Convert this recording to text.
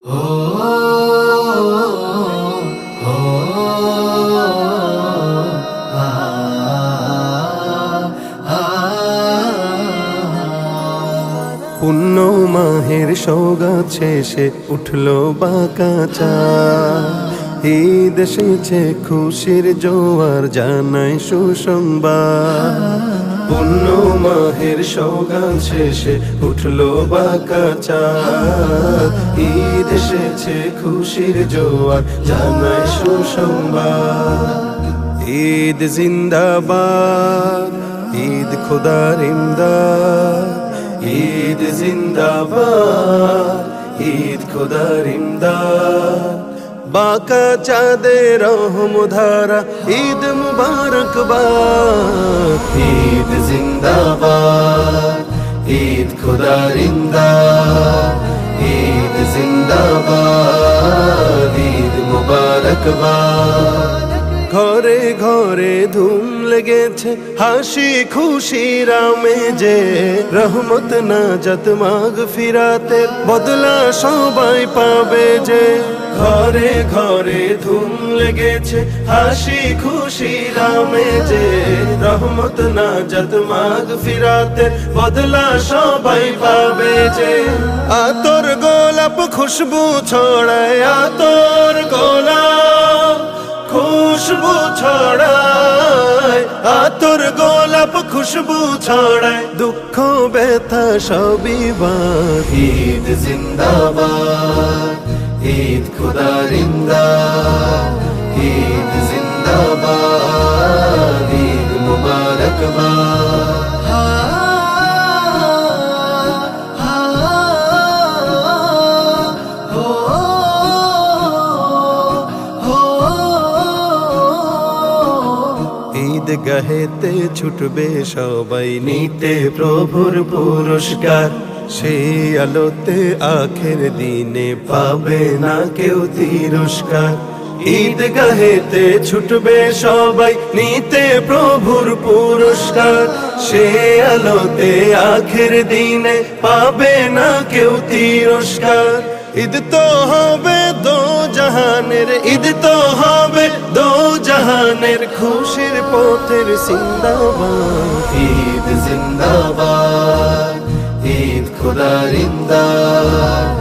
পুণ্য মাহের সওগাত শেষে উঠলো বাঁকা চাঁদ। ঈদ এসেছে খুশির জোয়ার জানাই সুসংবাদ। পুণ্য মাহের সওগাত শেষে উঠলো বাঁকা চাঁদ। ঈদ এসেছে খুশির জোয়ার জানাই সুসংবাদ। ঈদ জিন্দাবাদ, ঈদ খোদার ইমদাদ। ঈদ জিন্দাবাদ, ঈদ খোদার ইমদাদ। বাঁকা চাঁদের রহমধারা ঈদ মুবারকবাদ। ঈদ জিন্দাবাদ, ঈদ খোদার ইমদাদ। ঈদ জিন্দাবাদ, ঈদ মুবারকবাদ। ঘরে ঘরে ধুম লেগেছে হাসি খুশির আমেজে। রহমত নাজাত মাগফিরাতের বদলা সবাই পাবে যে। ঘরে ঘরে ধুম লেগেছে হাসি খুশির আমেজে। রহমত নাজাত মাগফিরাতের বদলা সবাই পাবে যে। আতর গোলাপ খুশবু ছড়ায়, আতর গোলাপ খুশবু ছড়ায়। আতর গোলাপ খুশবু ছড়ায়, দুঃখ ব্যথা সবই বাদ। ঈদ জিন্দাবাদ, ঈদ খোদার ইমদাদ। ঈদ জিন্দাবাদ, ঈদ মুবারকবাদ। ঈদগাহেতে ছুটবে সবাই নিতে প্রভুর পুরস্কার। সেই আলোতে আখের দিনে পাবে না কেউ তিরস্কার। ঈদগাহেতে ছুটবে সবাই নিতে প্রভুর পুরস্কার। সেই আলোতে আখের দিনে পাবে না কেউ তিরস্কার। ঈদ তো হবে দো জাহানের, ঈদ তো হবে দো জাহানের খুশির পথের জিন্দাবাদ। ঈদ জিন্দাবাদ, ঈদ খোদার ইমদাদ।